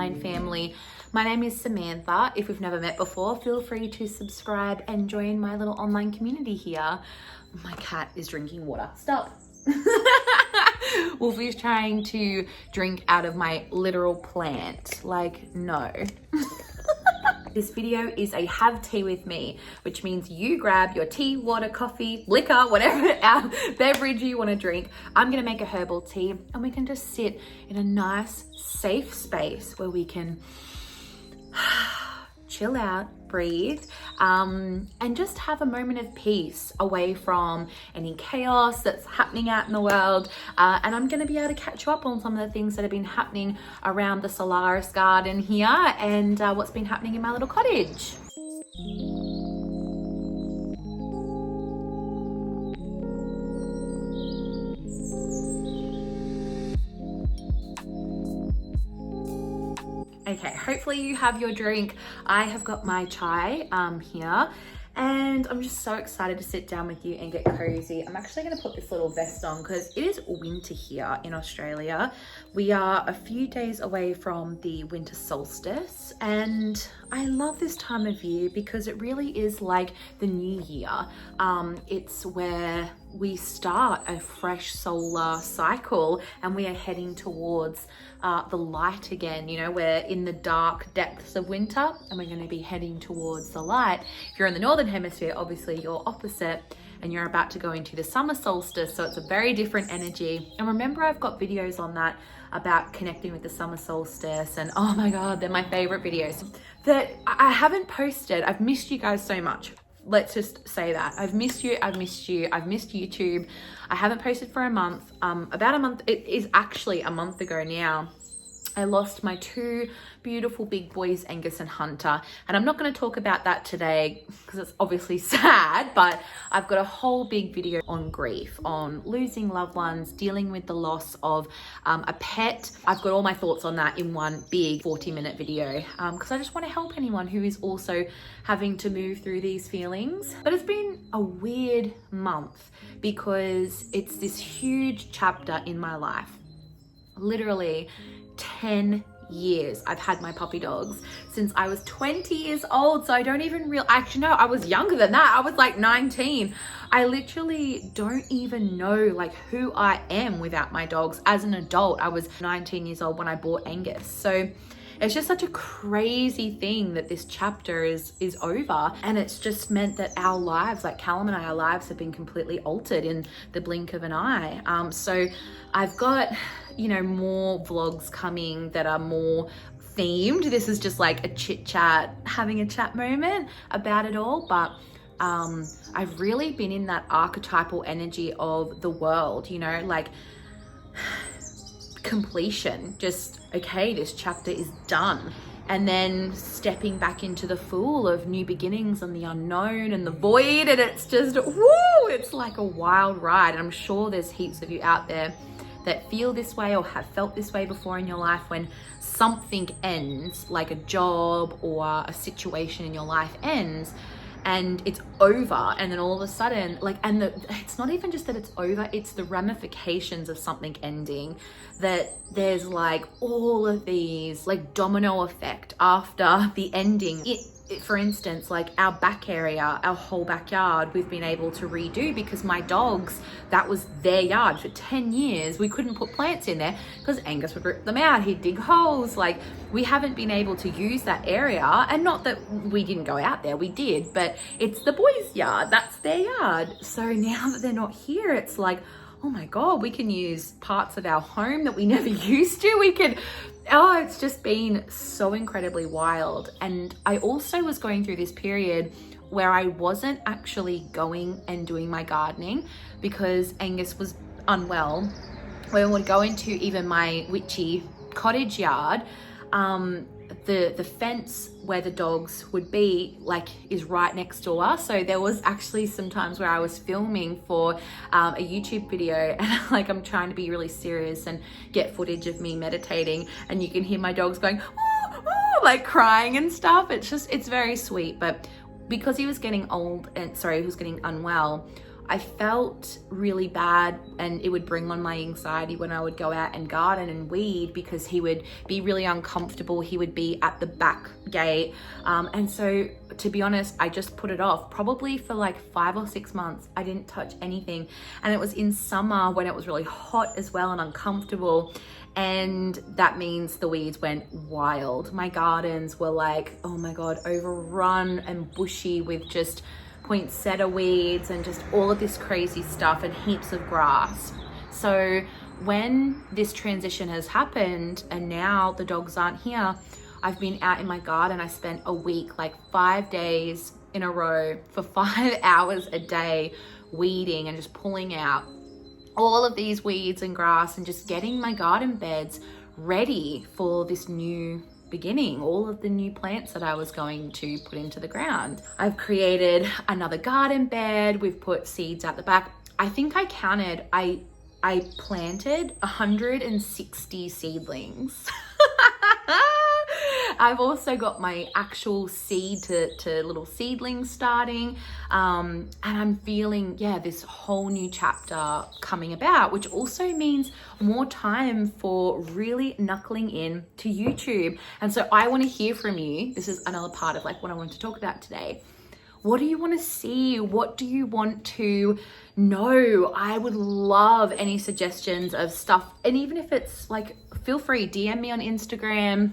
online family. My name is Samantha. If we've never met before, feel free to subscribe and join my little online community here. My cat is drinking water. Stop. Wolfie's trying to drink out of my literal plant. Like, no. This video is a have tea with me, which means you grab your tea, water, coffee, liquor, whatever beverage you want to drink. I'm going to make a herbal tea and we can just sit in a nice, safe space where we can chill out, breathe, and just have a moment of peace away from any chaos that's happening out in the world. And I'm going to be able to catch you up on some of the things that have been happening around the Solaris garden here and what's been happening in my little cottage. Okay, hopefully you have your drink. I have got my chai here and I'm just so excited to sit down with you and get cozy. I'm actually going to put this little vest on because it is winter here in Australia. We are a few days away from the winter solstice and I love this time of year because it really is like the new year. It's where we start a fresh solar cycle and we are heading towards the light again. You know, we're in the dark depths of winter and we're going to be heading towards the light. If you're in the northern hemisphere, obviously you're opposite and you're about to go into the summer solstice, so it's a very different energy. And remember, I've got videos on that about connecting with the summer solstice, and oh my god, they're my favorite videos that I haven't posted. I've missed you guys so much. Let's just say that. I've missed you, I've missed YouTube. I haven't posted for a month. About a month, it is actually a month ago now. I lost my two beautiful big boys, Angus and Hunter. And I'm not going to talk about that today because it's obviously sad, but I've got a whole big video on grief, on losing loved ones, dealing with the loss of a pet. I've got all my thoughts on that in one big 40-minute video because I just want to help anyone who is also having to move through these feelings. But it's been a weird month because it's this huge chapter in my life. Literally 10 years I've had my puppy dogs since I was 20 years old. So I don't even actually no, I was younger than that. I was like 19. I literally don't even know like who I am without my dogs as an adult. I was 19 years old when I bought Angus. So it's just such a crazy thing that this chapter is over, and it's just meant that our lives, like Callum and I, our lives have been completely altered in the blink of an eye. So I've got, you know, more vlogs coming that are more themed. This is just like a chit chat, having a chat moment about it all, but I've really been in that archetypal energy of the world, you know, like completion, just okay, this chapter is done, and then stepping back into the Fool of new beginnings and the unknown and the void, and it's just woo, it's like a wild ride. And I'm sure there's heaps of you out there that feel this way or have felt this way before in your life when something ends, like a job or a situation in your life ends and it's over, and then all of a sudden, like, and it's not even just that it's over, it's the ramifications of something ending, that there's like all of these like domino effect after the ending. For instance, like our back area, our whole backyard, we've been able to redo because my dogs, that was their yard for 10 years. We couldn't put plants in there because Angus would rip them out. He'd dig holes. Like, we haven't been able to use that area. And not that we didn't go out there, we did, but it's the boys' yard. That's their yard. So now that they're not here, it's like, oh my God, we can use parts of our home that we never used to. We could, oh, it's just been so incredibly wild. And I also was going through this period where I wasn't actually going and doing my gardening because Angus was unwell. When we would go into even my witchy cottage yard, the fence where the dogs would be like is right next door. So there was actually some times where I was filming for a YouTube video and like I'm trying to be really serious and get footage of me meditating, and you can hear my dogs going like crying and stuff. It's very sweet. But because he was getting old and he was getting unwell, I felt really bad, and it would bring on my anxiety when I would go out and garden and weed, because he would be really uncomfortable. He would be at the back gate. And so to be honest, I just put it off probably for like 5 or 6 months. I didn't touch anything. And it was in summer when it was really hot as well and uncomfortable. And that means the weeds went wild. My gardens were like, oh my God, overrun and bushy with just poinsettia weeds and just all of this crazy stuff and heaps of grass. So when this transition has happened and now the dogs aren't here, I've been out in my garden. I spent a week, like 5 days in a row for 5 hours a day, weeding and just pulling out all of these weeds and grass and just getting my garden beds ready for this new beginning, all of the new plants that I was going to put into the ground. I've created another garden bed. We've put seeds out the back. I think I counted, I planted 160 seedlings. I've also got my actual seed to little seedlings starting. And I'm feeling, this whole new chapter coming about, which also means more time for really knuckling in to YouTube. And so I want to hear from you. This is another part of like what I want to talk about today. What do you want to see? What do you want to know? I would love any suggestions of stuff. And even if it's like, feel free, DM me on Instagram.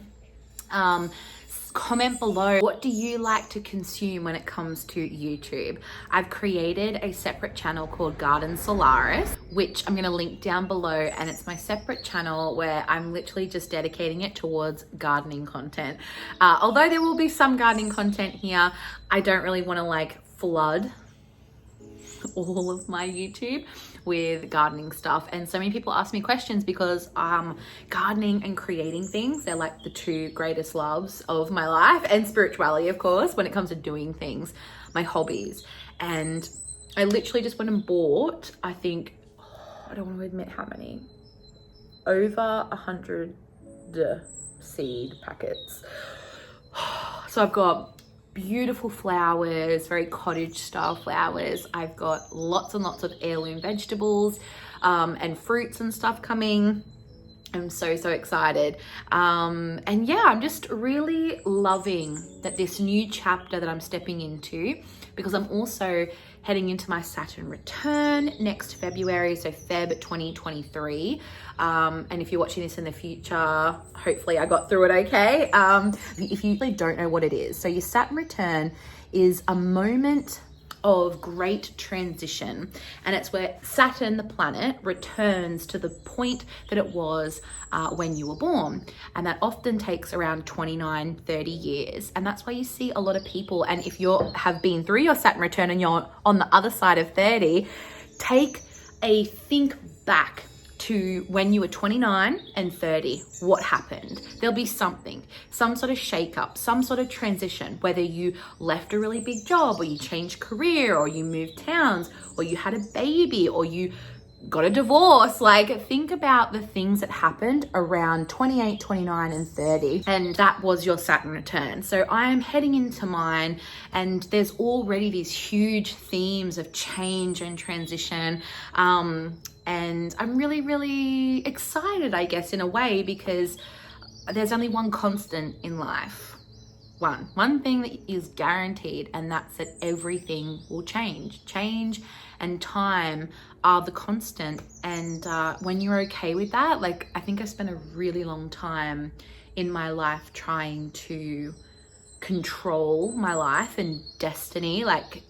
Comment below, what do you like to consume when it comes to YouTube? I've created a separate channel called Garden Solaris, which I'm going to link down below, and it's my separate channel where I'm literally just dedicating it towards gardening content. Although there will be some gardening content here, I don't really want to like flood all of my YouTube with gardening stuff. And so many people ask me questions because gardening and creating things, they're like the two greatest loves of my life, and spirituality, of course, when it comes to doing things, my hobbies. And I literally just went and bought, I think, I don't want to admit how many, over 100 seed packets. So I've got beautiful flowers, very cottage style flowers. I've got lots and lots of heirloom vegetables and fruits and stuff coming. I'm so excited. And yeah, I'm just really loving that this new chapter that I'm stepping into, because I'm also heading into my Saturn return next February, so Feb 2023. And if you're watching this in the future, hopefully I got through it okay. If you really don't know what it is, so your Saturn return is a moment of great transition, and it's where Saturn, the planet, returns to the point that it was when you were born, and that often takes around 29-30 years. And that's why you see a lot of people, and if you have been through your Saturn return and you're on the other side of 30, take a think back to when you were 29 and 30, what happened? There'll be something, some sort of shake-up, some sort of transition, whether you left a really big job, or you changed career, or you moved towns, or you had a baby, or you got a divorce. Like, think about the things that happened around 28, 29, and 30, and that was your Saturn return. So I'm heading into mine, and there's already these huge themes of change and transition. And I'm really excited, I guess, in a way, because there's only one constant in life. One thing that is guaranteed, and that's that everything will change. Change and time are the constant. And when you're okay with that, like, I think I spent a really long time in my life trying to control my life and destiny, like,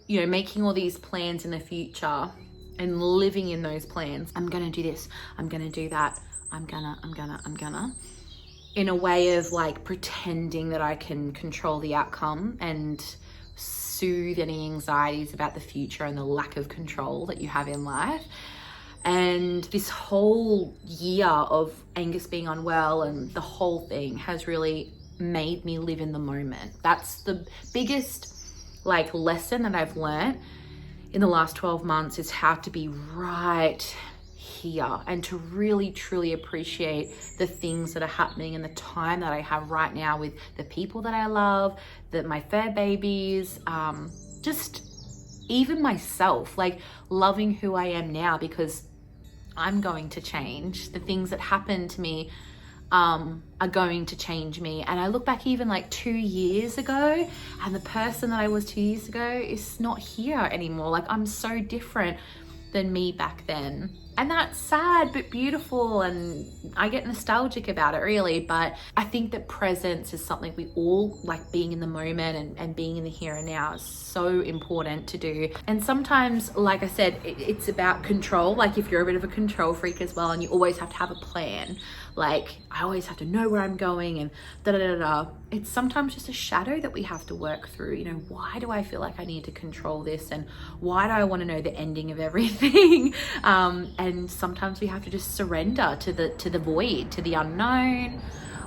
you know, making all these plans in the future and living in those plans. I'm gonna do this, I'm gonna do that, I'm gonna, in a way of like pretending that I can control the outcome and soothe any anxieties about the future and the lack of control that you have in life. And this whole year of Angus being unwell and the whole thing has really made me live in the moment. That's the biggest like lesson that I've learned in the last 12 months, is how to be right here and to really truly appreciate the things that are happening and the time that I have right now with the people that I love, my fur babies, just even myself, like loving who I am now, because I'm going to change. The things that happened to me are going to change me. And I look back even like 2 years ago, and the person that I was 2 years ago is not here anymore. Like, I'm so different than me back then. And that's sad but beautiful, and I get nostalgic about it, really. But I think that presence is something we all like, being in the moment and being in the here and now is so important to do. And sometimes, like I said, it's about control. Like, if you're a bit of a control freak as well, and you always have to have a plan, like I always have to know where I'm going and da-da-da-da. It's sometimes just a shadow that we have to work through. You know, why do I feel like I need to control this? And why do I want to know the ending of everything? And sometimes we have to just surrender to the void, to the unknown,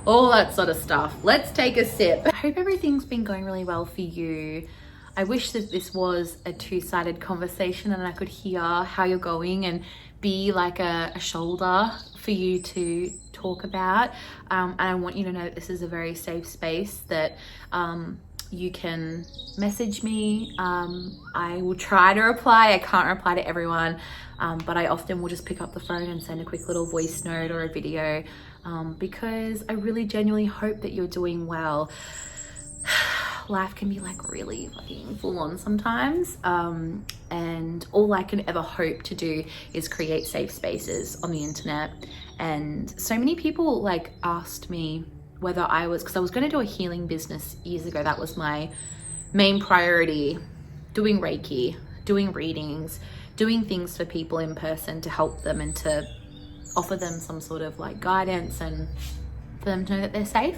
all that sort of stuff. Let's take a sip. I hope everything's been going really well for you. I wish that this was a two-sided conversation and I could hear how you're going and be like a shoulder for you to talk about. And I want you to know that this is a very safe space, that you can message me. I will try to reply. I can't reply to everyone, but I often will just pick up the phone and send a quick little voice note or a video, because I really genuinely hope that you're doing well. Life can be like really fucking full on sometimes, and all I can ever hope to do is create safe spaces on the internet. And so many people like asked me whether I was, because I was going to do a healing business years ago. That was my main priority, doing Reiki, doing readings, doing things for people in person to help them and to offer them some sort of like guidance and for them to know that they're safe.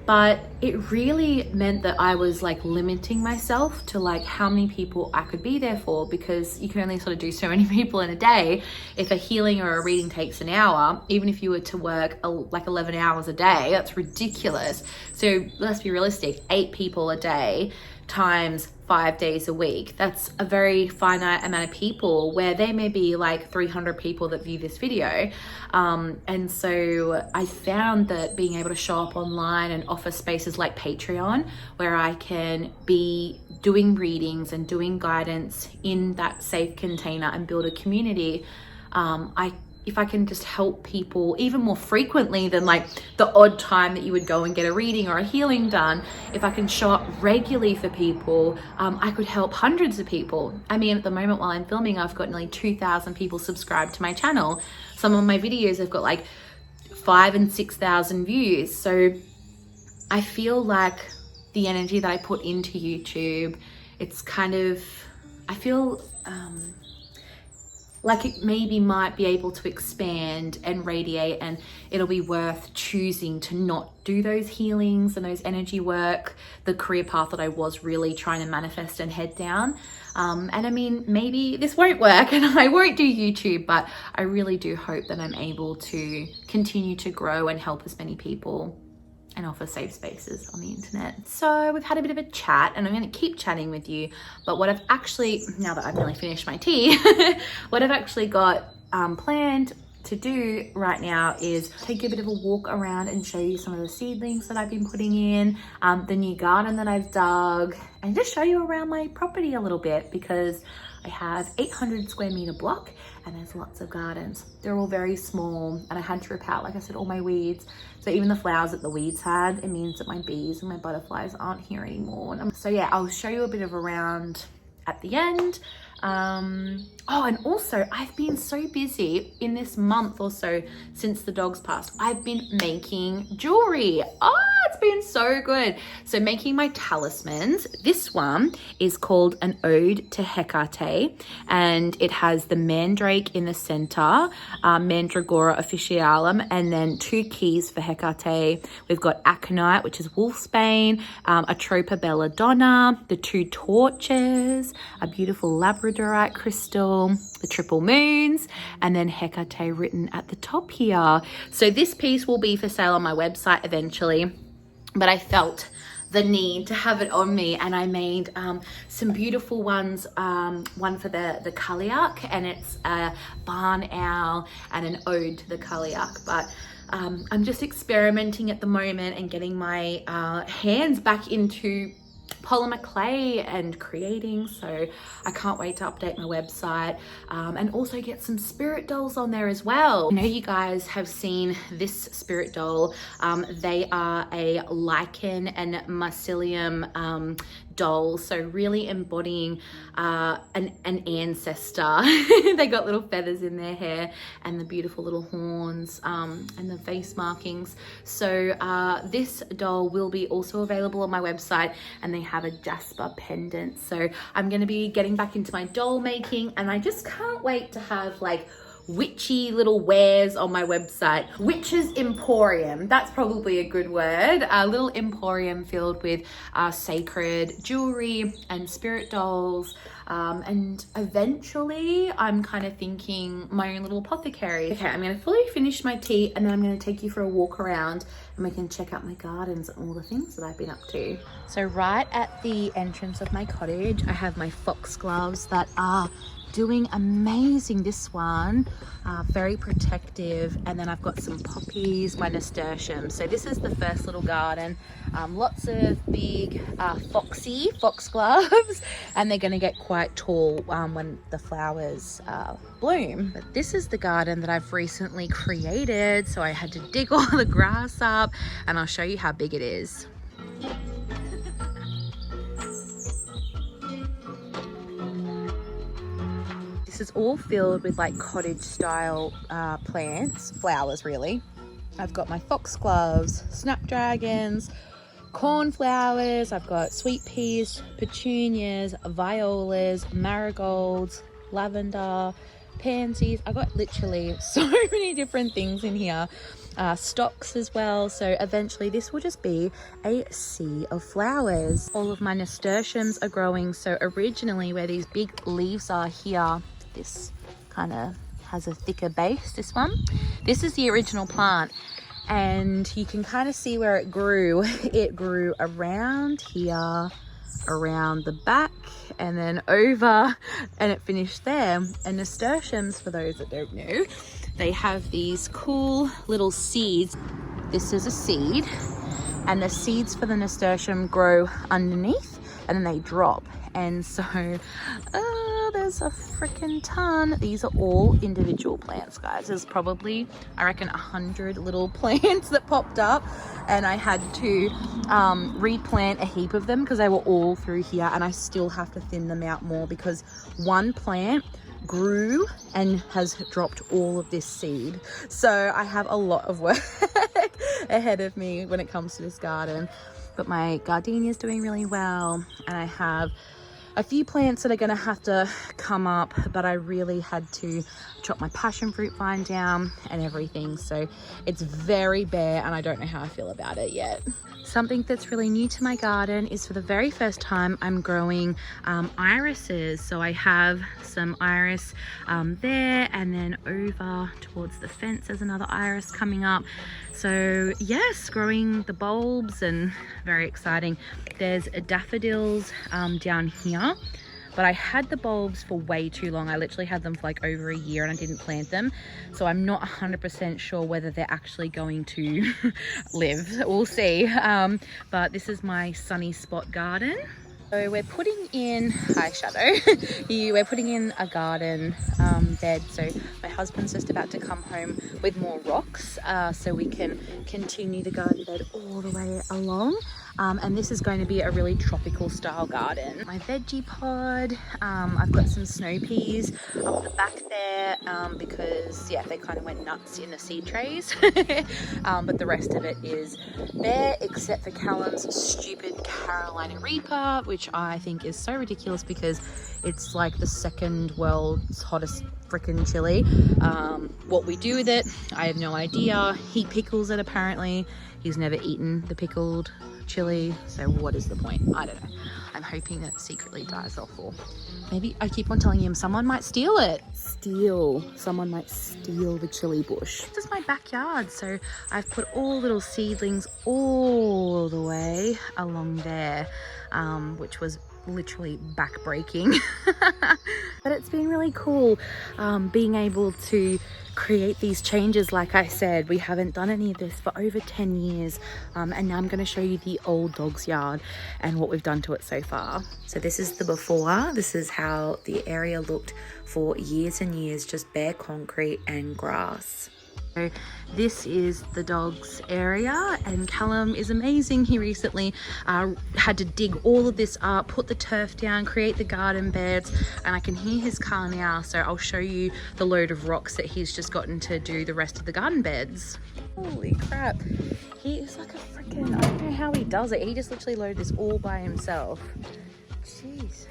But it really meant that I was like limiting myself to like how many people I could be there for, because you can only sort of do so many people in a day. If a healing or a reading takes an hour, even if you were to work like 11 hours a day, that's ridiculous. So let's be realistic, 8 people a day times 5 days a week. That's a very finite amount of people, where there may be like 300 people that view this video. And so I found that being able to show up online and offer spaces like Patreon, where I can be doing readings and doing guidance in that safe container and build a community, if I can just help people even more frequently than like the odd time that you would go and get a reading or a healing done, if I can show up regularly for people, I could help hundreds of people. I mean, at the moment while I'm filming, I've got nearly 2,000 people subscribed to my channel. Some of my videos have got like 5,000 and 6,000 views. So I feel like the energy that I put into YouTube, it's kind of, I feel like it maybe might be able to expand and radiate, and it'll be worth choosing to not do those healings and those energy work, the career path that I was really trying to manifest and head down. And I mean, maybe this won't work and I won't do YouTube, but I really do hope that I'm able to continue to grow and help as many people and offer safe spaces on the internet. So we've had a bit of a chat, and I'm going to keep chatting with you. But what I've actually, now that I've nearly finished my tea, what I've actually got planned to do right now is take a bit of a walk around and show you some of the seedlings that I've been putting in, the new garden that I've dug, and just show you around my property a little bit, because I have 800 square meter block and there's lots of gardens. They're all very small, and I had to rip out, like I said, all my weeds. So even the flowers that the weeds had, it means that my bees and my butterflies aren't here anymore. So yeah, I'll show you a bit of around at the end. Oh, and also I've been so busy in this month or so since the dogs passed. I've been making jewelry. Oh, it's been so good. So making my talismans. This one is called an Ode to Hecate, and it has the mandrake in the center, Mandragora officialum, and then 2 keys for Hecate. We've got aconite, which is wolfsbane, Atropa belladonna, the 2 torches, a beautiful labradorite crystal, the triple moons, and then Hecate written at the top here. So this piece will be for sale on my website eventually, but I felt the need to have it on me, and I made some beautiful ones, one for the Kaliak, and it's a barn owl and an ode to the Kaliak. But I'm just experimenting at the moment and getting my hands back into polymer clay and creating, so I can't wait to update my website and also get some spirit dolls on there as well. I know you guys have seen this spirit doll. They are a lichen and mycelium doll, so really embodying an ancestor. They got little feathers in their hair and the beautiful little horns and the face markings. So this doll will be also available on my website, and they have a jasper pendant. So I'm going to be getting back into my doll making, and I just can't wait to have like witchy little wares on my website. Witch's Emporium, that's probably a good word. A little emporium filled with sacred jewelry and spirit dolls. And eventually I'm kind of thinking my own little apothecary. Okay, I'm going to fully finish my tea, and then I'm going to take you for a walk around and we can check out my gardens and all the things that I've been up to. So right at the entrance of my cottage, I have my foxgloves that are doing amazing. This one, very protective, and then I've got some poppies, my nasturtiums. So this is the first little garden. Lots of big foxy foxgloves, and they're going to get quite tall when the flowers bloom. But this is the garden that I've recently created, so I had to dig all the grass up, and I'll show you how big it is. This is all filled with like cottage style plants, flowers really. I've got my foxgloves, snapdragons, cornflowers, I've got sweet peas, petunias, violas, marigolds, lavender, pansies. I've got literally so many different things in here. Stocks as well, so eventually this will just be a sea of flowers. All of my nasturtiums are growing, so originally where these big leaves are here, this kind of has a thicker base, this one. This is the original plant, and you can kind of see where it grew. It grew around here, around the back, and then over, and it finished there. And nasturtiums, for those that don't know, they have these cool little seeds. This is a seed, and the seeds for the nasturtium grow underneath, and then they drop. And so there's a freaking ton. These are all individual plants, guys. There's probably, I reckon, 100 little plants that popped up, and I had to replant a heap of them because they were all through here, and I still have to thin them out more because one plant grew and has dropped all of this seed. So I have a lot of work ahead of me when it comes to this garden. But my gardenia is doing really well, and I have a few plants that are going to have to come up, but I really had to chop my passion fruit vine down and everything, so it's very bare and I don't know how I feel about it yet. Something that's really new to my garden is for the very first time I'm growing irises. So I have some iris there, and then over towards the fence there's another iris coming up. So yes, growing the bulbs, and very exciting. There's daffodils down here, but I had the bulbs for way too long. I literally had them for like over a year and I didn't plant them, so I'm not 100% sure whether they're actually going to live. We'll see. But this is my sunny spot garden. So we're putting in, hi Shadow, we're putting in a garden bed. So my husband's just about to come home with more rocks so we can continue the garden bed all the way along. And this is going to be a really tropical style garden. My veggie pod, I've got some snow peas up the back there because yeah, they kind of went nuts in the seed trays. But the rest of it is there, except for Callum's stupid Carolina Reaper, which I think is so ridiculous because it's like the second world's hottest freaking chili. What we do with it, I have no idea. He pickles it apparently. He's never eaten the pickled chili, so what is the point? I don't know. I'm hoping that secretly dies off, or maybe I keep on telling him someone might steal it. Someone might steal the chili bush. This is my backyard, so I've put all little seedlings all the way along there, which was literally back breaking. But it's been really cool being able to create these changes. Like I said, we haven't done any of this for over 10 years, and now I'm going to show you the old dog's yard and what we've done to it so far. So this is the before. This is how the area looked for years and years, just bare concrete and grass. So this is the dog's area, and Callum is amazing. He recently had to dig all of this up, put the turf down, create the garden beds, and I can hear his car now, so I'll show you the load of rocks that he's just gotten to do the rest of the garden beds. Holy crap, he is like a freaking, I don't know how he does it. He just literally loaded this all by himself. Jesus.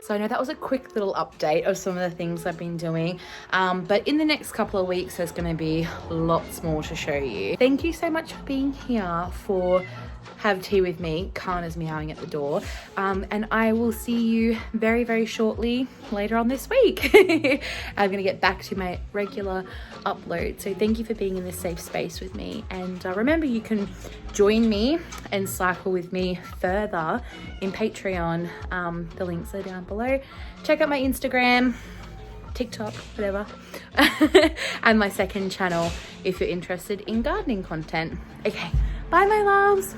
So I know that was a quick little update of some of the things I've been doing, but in the next couple of weeks there's going to be lots more to show you. Thank you so much for being here for Have Tea With Me. Khan is meowing at the door, and I will see you very, very shortly later on this week. I'm going to get back to my regular upload. So thank you for being in this safe space with me, and remember, you can join me and cycle with me further in Patreon. The links are down below. Check out my Instagram, TikTok, whatever, and my second channel if you're interested in gardening content. Okay, bye my loves.